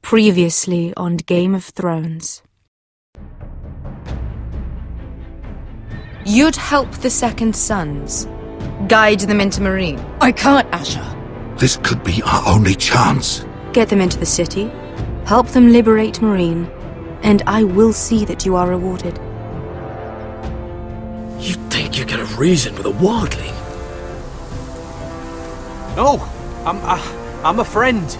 Previously on Game of Thrones. You'd help the Second Sons. Guide them into Marine. I can't, Asher. This could be our only chance. Get them into the city. Help them liberate Marine. And I will see that you are rewarded. You think you can reason with a wildling? No, I'm a friend.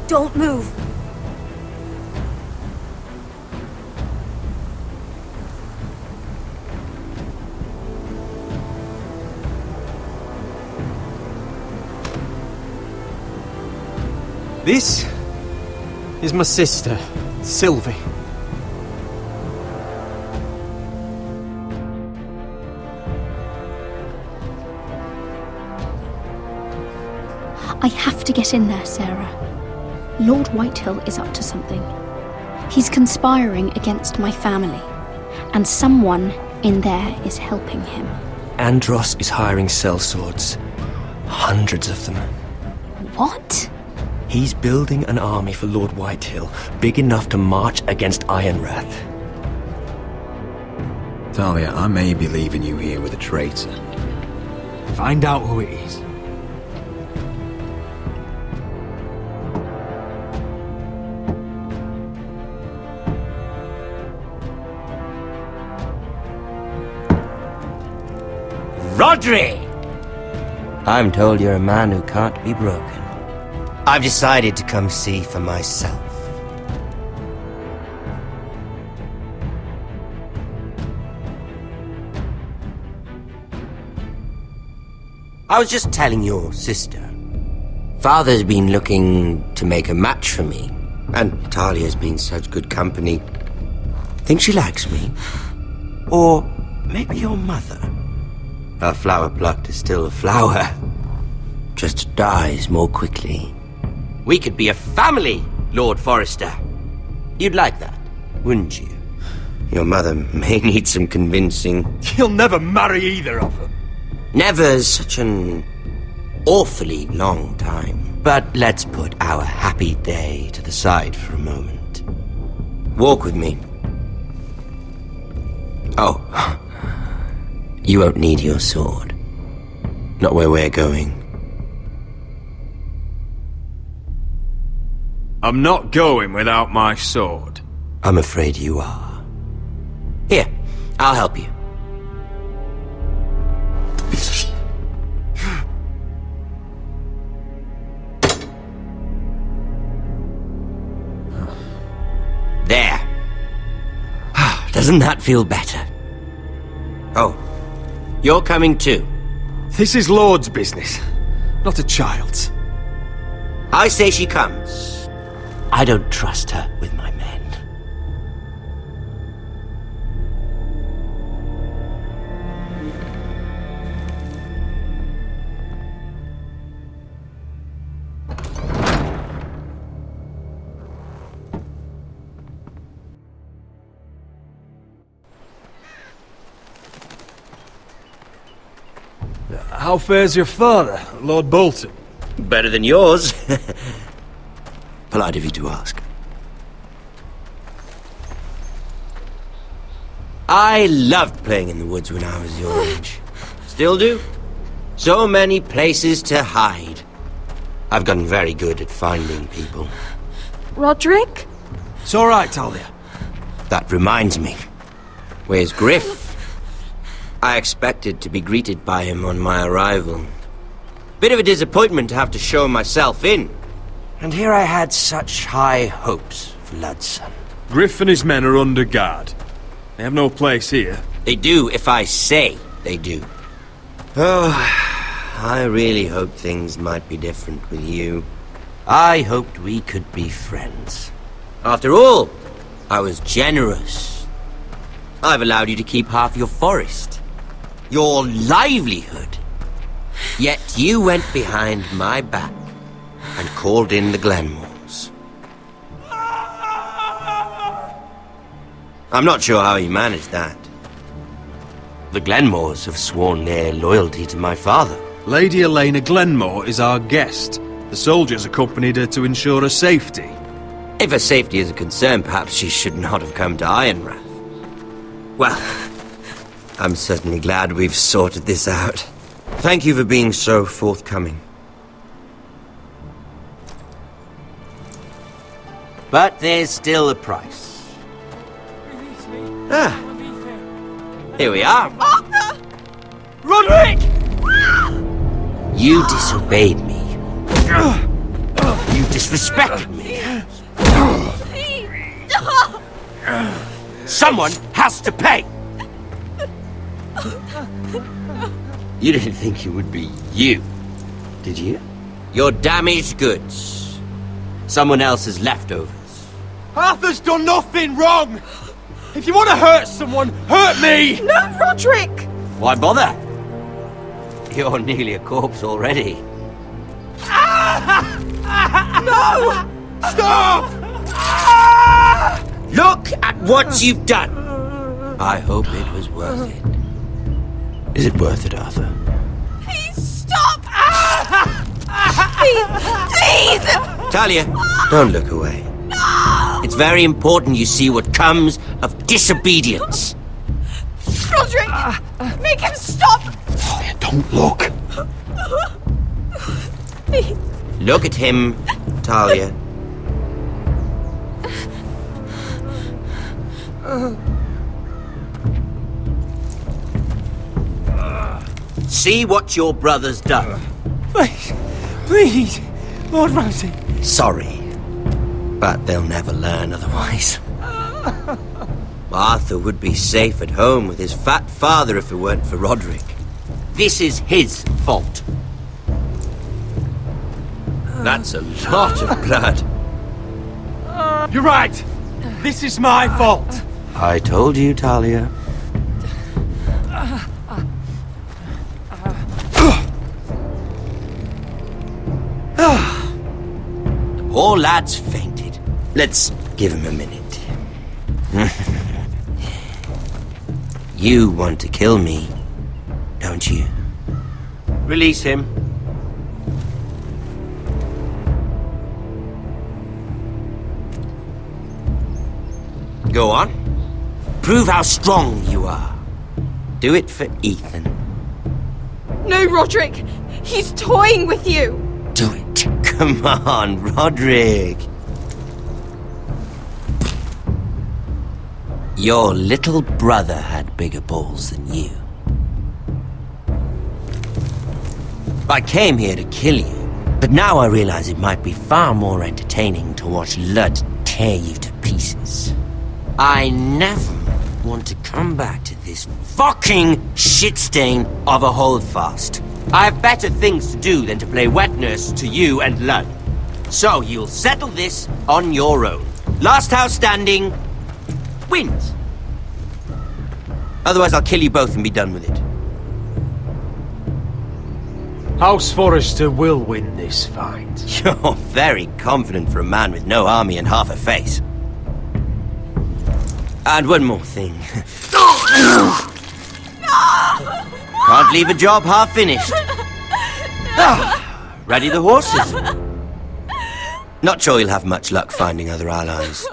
Don't move. This is my sister, Sylvie. I have to get in there, Sarah. Lord Whitehill is up to something. He's conspiring against my family, and someone in there is helping him. Andros is hiring sellswords. Hundreds of them. What? He's building an army for Lord Whitehill, big enough to march against Ironrath. Talia, I may be leaving you here with a traitor. Find out who it is. Rodri! I'm told you're a man who can't be broken. I've decided to come see for myself. I was just telling your sister. Father's been looking to make a match for me, and Talia's been such good company. Think she likes me? Or maybe your mother? A flower plucked is still a flower. Just dies more quickly. We could be a family, Lord Forrester. You'd like that, wouldn't you? Your mother may need some convincing. You'll never marry either of them. Never's such an awfully long time. But let's put our happy day to the side for a moment. Walk with me. Oh. You won't need your sword. Not where we're going. I'm not going without my sword. I'm afraid you are. Here, I'll help you. There. Doesn't that feel better? Oh. You're coming too. This is Lord's business, not a child's. I say she comes. I don't trust her with my men. How fares your father, Lord Bolton? Better than yours. Polite of you to ask. I loved playing in the woods when I was your age. Still do. So many places to hide. I've gotten very good at finding people. Roderick? It's all right, Talia. That reminds me. Where's Griff? I expected to be greeted by him on my arrival. Bit of a disappointment to have to show myself in. And here I had such high hopes for Ludson. Griff and his men are under guard. They have no place here. They do if I say they do. Oh, I really hoped things might be different with you. I hoped we could be friends. After all, I was generous. I've allowed you to keep half your forest. Your livelihood. Yet you went behind my back and called in the Glenmores. I'm not sure how he managed that. The Glenmores have sworn their loyalty to my father. Lady Elena Glenmore is our guest. The soldiers accompanied her to ensure her safety. If her safety is a concern, perhaps she should not have come to Ironrath. Well, I'm certainly glad we've sorted this out. Thank you for being so forthcoming. But there's still a price. Ah, here we are. Arthur! Roderick! You disobeyed me. You disrespected me. Someone has to pay! You didn't think it would be you, did you? Your damaged goods. Someone else's leftovers. Arthur's done nothing wrong! If you want to hurt someone, hurt me! No, Roderick! Why bother? You're nearly a corpse already. No! Stop! Look at what you've done! I hope it was worth it. Is it worth it, Arthur? Please stop! Please! Talia, don't look away. No! It's very important you see what comes of disobedience. Roderick! Make him stop! Talia, don't look. Please. Look at him, Talia. See what your brother's done. Please, Lord Ramsay. Sorry, but they'll never learn otherwise. Arthur would be safe at home with his fat father if it weren't for Roderick. This is his fault. That's a lot of blood. You're right. This is my fault. I told you, Talia. The poor lad's fainted. Let's give him a minute. You want to kill me, don't you? Release him. Go on. Prove how strong you are. Do it for Ethan. No, Roderick! He's toying with you! Do it. Come on, Roderick. Your little brother had bigger balls than you. I came here to kill you, but now I realize it might be far more entertaining to watch Lud tear you to pieces. I never want to come back to this fucking shit stain of a holdfast. I have better things to do than to play wet nurse to you and Lud. So you'll settle this on your own. Last house standing wins. Otherwise I'll kill you both and be done with it. House Forrester will win this fight. You're very confident for a man with no army and half a face. And one more thing. Can't leave a job half finished. Ready the horses? Not sure you'll have much luck finding other allies.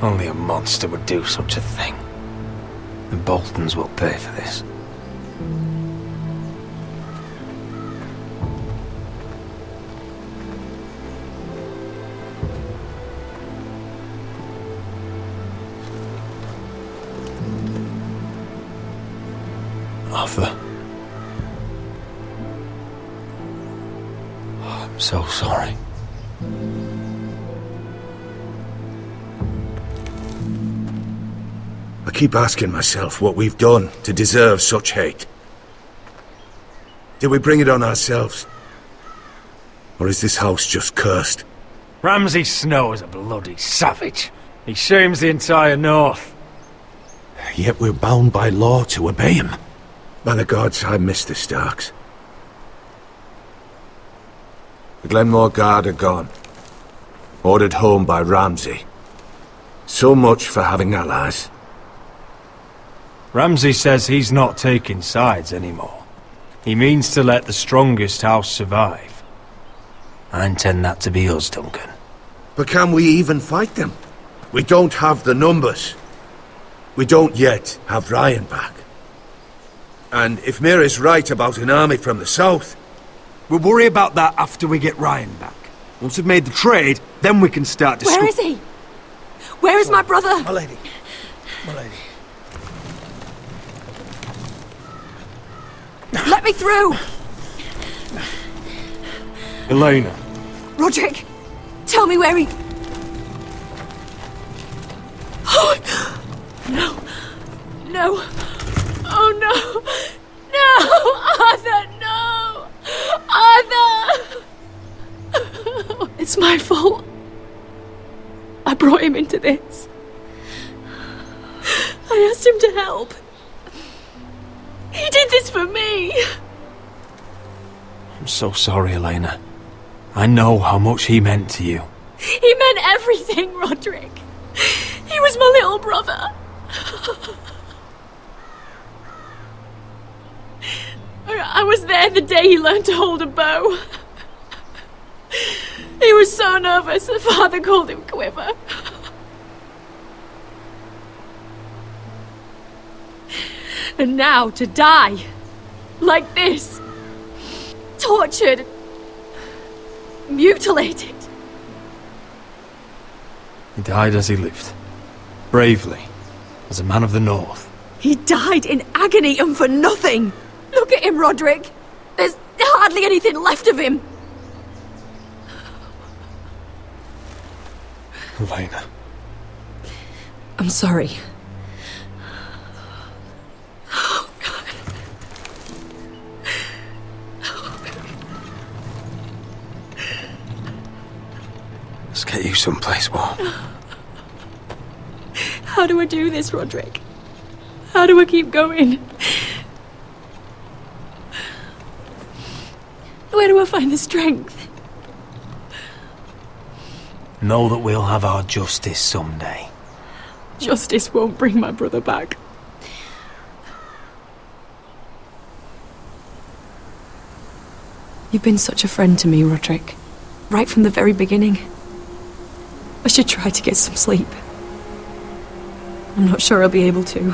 Only a monster would do such a thing. The Boltons will pay for this. Arthur. Oh, I'm so sorry. I keep asking myself what we've done to deserve such hate. Did we bring it on ourselves? Or is this house just cursed? Ramsay Snow is a bloody savage. He shames the entire North. Yet we're bound by law to obey him. By the gods, I miss the Starks. The Glenmore Guard are gone. Ordered home by Ramsay. So much for having allies. Ramsay says he's not taking sides anymore. He means to let the strongest house survive. I intend that to be us, Duncan. But can we even fight them? We don't have the numbers. We don't yet have Ryan back. And if Mira's right about an army from the south... We'll worry about that after we get Ryan back. Once we've made the trade, then we can start discussing. Where is he? Where is my brother? My lady. My lady. Let me through! Elena. Roderick, tell me where he... Oh, no. No. Oh, no. No! Arthur, no! Arthur! It's my fault. I brought him into this. I asked him to help. He did this for me! I'm so sorry, Elena. I know how much he meant to you. He meant everything, Roderick. He was my little brother. I was there the day he learned to hold a bow. He was so nervous that Father called him Quiver. And now to die, like this, tortured, mutilated. He died as he lived, bravely, as a man of the North. He died in agony and for nothing. Look at him, Roderick. There's hardly anything left of him. Elena. I'm sorry. Let's get you someplace warm. How do I do this, Roderick? How do I keep going? Where do I find the strength? Know that we'll have our justice someday. Justice won't bring my brother back. You've been such a friend to me, Roderick. Right from the very beginning. I should try to get some sleep. I'm not sure I'll be able to.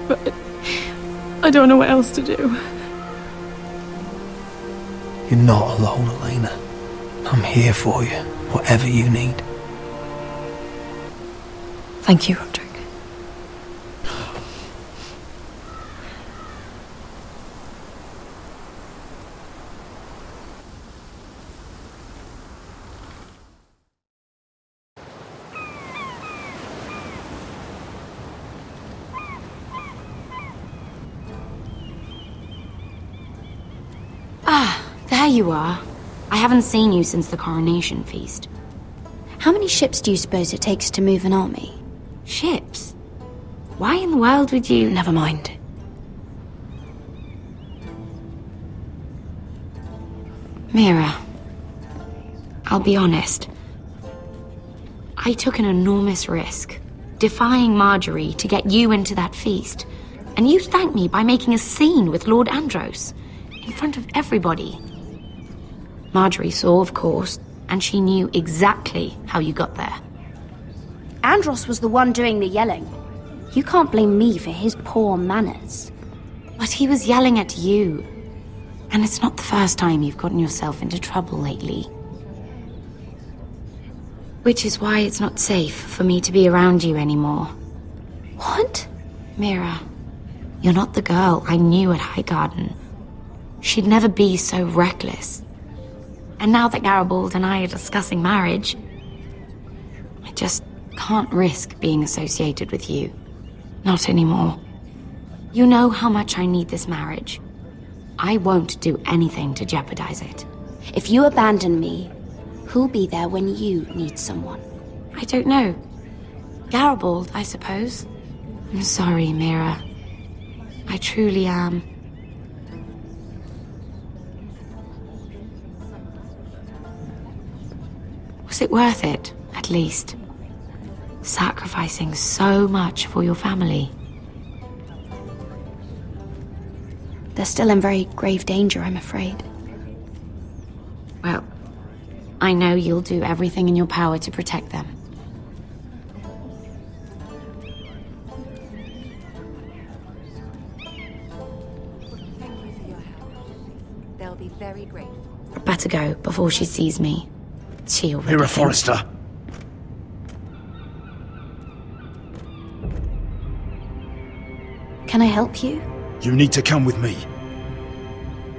But I don't know what else to do. You're not alone, Elena. I'm here for you, whatever you need. Thank you, Roderick. you are. I haven't seen you since the coronation feast. How many ships do you suppose it takes to move an army? Ships? Why in the world would you... Never mind. Mira, I'll be honest. I took an enormous risk, defying Marjorie to get you into that feast. And you thanked me by making a scene with Lord Andros, in front of everybody. Marjorie saw, of course, and she knew exactly how you got there. Andros was the one doing the yelling. You can't blame me for his poor manners. But he was yelling at you. And it's not the first time you've gotten yourself into trouble lately. Which is why it's not safe for me to be around you anymore. What? Mira, you're not the girl I knew at Highgarden. She'd never be so reckless. And now that Garibald and I are discussing marriage, I just can't risk being associated with you. Not anymore. You know how much I need this marriage. I won't do anything to jeopardize it. If you abandon me, who'll be there when you need someone? I don't know. Garibald, I suppose. I'm sorry, Mira. I truly am. Was it worth it, at least? Sacrificing so much for your family? They're still in very grave danger, I'm afraid. Well, I know you'll do everything in your power to protect them. They'll be very grateful. I'd better go before she sees me. She already Mira thinks- Forrester. Can I help you? You need to come with me.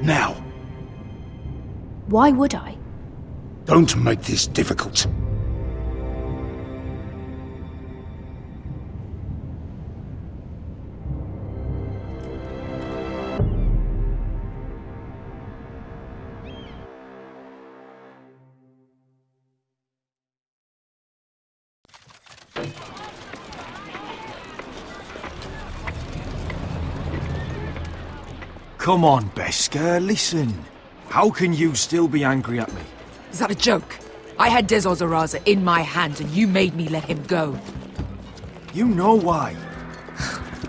Now. Why would I? Don't make this difficult. Come on, Beskar, listen. How can you still be angry at me? Is that a joke? I had Dezor Zaraza in my hands and you made me let him go. You know why.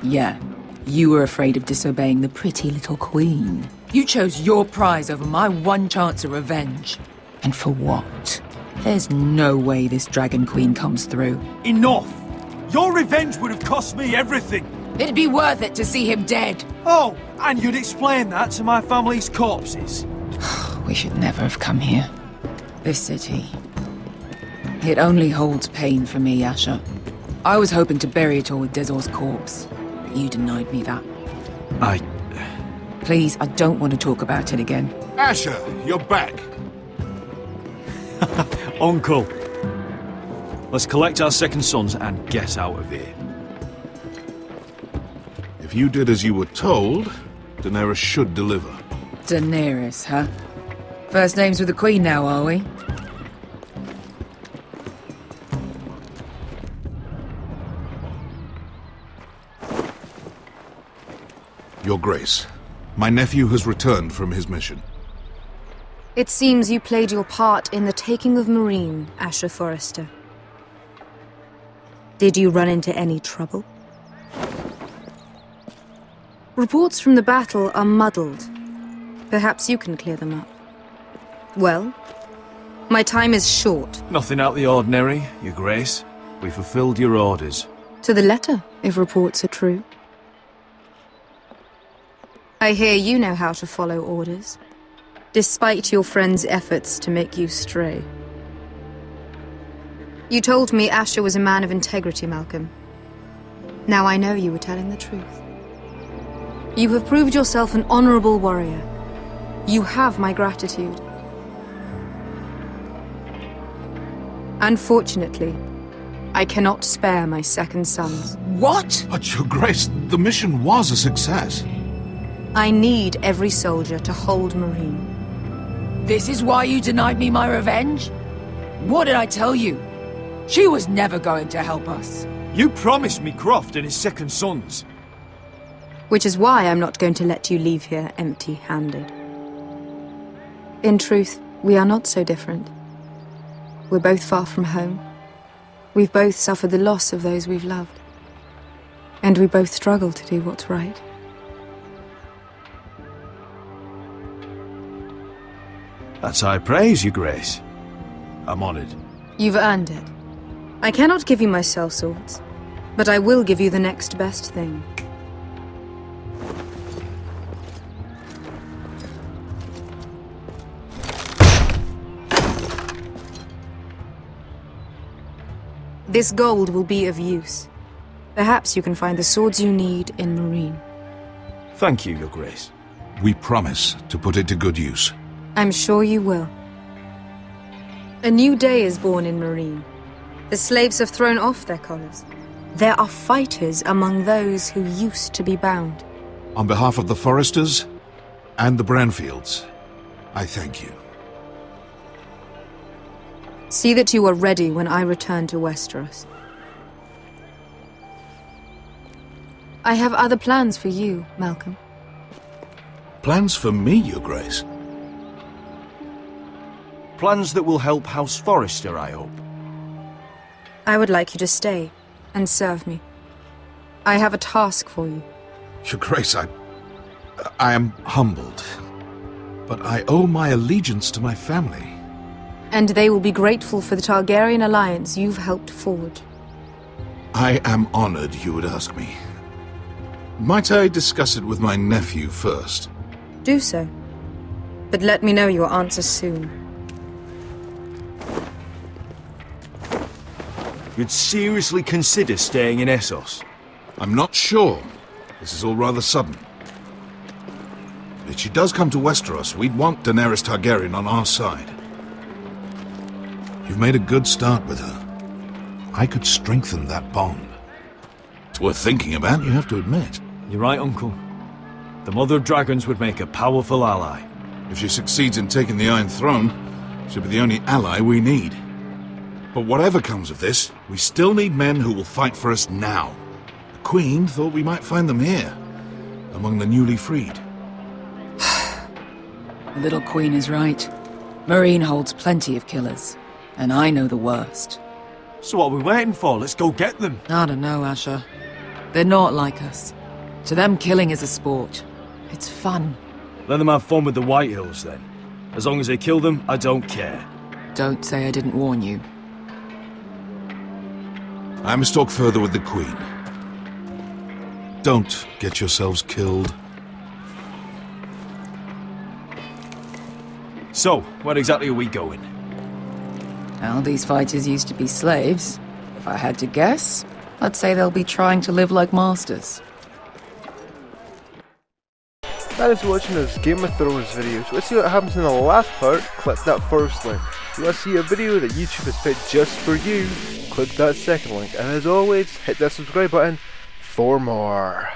Yeah, you were afraid of disobeying the pretty little queen. You chose your prize over my one chance of revenge. And for what? There's no way this Dragon Queen comes through. Enough! Your revenge would have cost me everything! It'd be worth it to see him dead. Oh, and you'd explain that to my family's corpses. We should never have come here. This city. It only holds pain for me, Asher. I was hoping to bury it all with Dezor's corpse, but you denied me that. Please, I don't want to talk about it again. Asher, you're back. Uncle. Let's collect our second sons and get out of here. If you did as you were told, Daenerys should deliver. Daenerys, huh? First names with the Queen now, are we? Your Grace, my nephew has returned from his mission. It seems you played your part in the taking of Meereen, Asher Forrester. Did you run into any trouble? Reports from the battle are muddled. Perhaps you can clear them up. Well, my time is short. Nothing out of the ordinary, Your Grace. We fulfilled your orders. To the letter, if reports are true. I hear you know how to follow orders, despite your friend's efforts to make you stray. You told me Asher was a man of integrity, Malcolm. Now I know you were telling the truth. You have proved yourself an honorable warrior. You have my gratitude. Unfortunately, I cannot spare my second sons. What? But, Your Grace, the mission was a success. I need every soldier to hold Meereen. This is why you denied me my revenge? What did I tell you? She was never going to help us. You promised me Croft and his second sons. Which is why I'm not going to let you leave here empty-handed. In truth, we are not so different. We're both far from home. We've both suffered the loss of those we've loved. And we both struggle to do what's right. That's high praise, Your Grace. I'm honored. You've earned it. I cannot give you my sellswords, but I will give you the next best thing. This gold will be of use. Perhaps you can find the swords you need in Marine. Thank you, Your Grace. We promise to put it to good use. I'm sure you will. A new day is born in Marine. The slaves have thrown off their collars. There are fighters among those who used to be bound. On behalf of the Foresters and the Branfields, I thank you. See that you are ready when I return to Westeros. I have other plans for you, Malcolm. Plans for me, Your Grace? Plans that will help House Forrester, I hope. I would like you to stay and serve me. I have a task for you. Your Grace, I am humbled, but I owe my allegiance to my family. And they will be grateful for the Targaryen alliance you've helped forge. I am honored you would ask me. Might I discuss it with my nephew first? Do so. But let me know your answer soon. You'd seriously consider staying in Essos? I'm not sure. This is all rather sudden. If she does come to Westeros, we'd want Daenerys Targaryen on our side. You've made a good start with her. I could strengthen that bond. It's worth thinking about, you have to admit. You're right, Uncle. The Mother of Dragons would make a powerful ally. If she succeeds in taking the Iron Throne, she'll be the only ally we need. But whatever comes of this, we still need men who will fight for us now. The Queen thought we might find them here, among the newly freed. The little Queen is right. Marine holds plenty of killers, and I know the worst. So what are we waiting for? Let's go get them. I don't know, Asher. They're not like us. To them, killing is a sport. It's fun. Let them have fun with the Whitehills, then. As long as they kill them, I don't care. Don't say I didn't warn you. I must talk further with the Queen. Don't get yourselves killed. So, where exactly are we going? Well, these fighters used to be slaves. If I had to guess, I'd say they'll be trying to live like masters. Thanks for watching this Game of Thrones video. So let's see what happens in the last part. Click that first link. If you want to see a video that YouTube has picked just for you, click that second link. And as always, hit that subscribe button for more.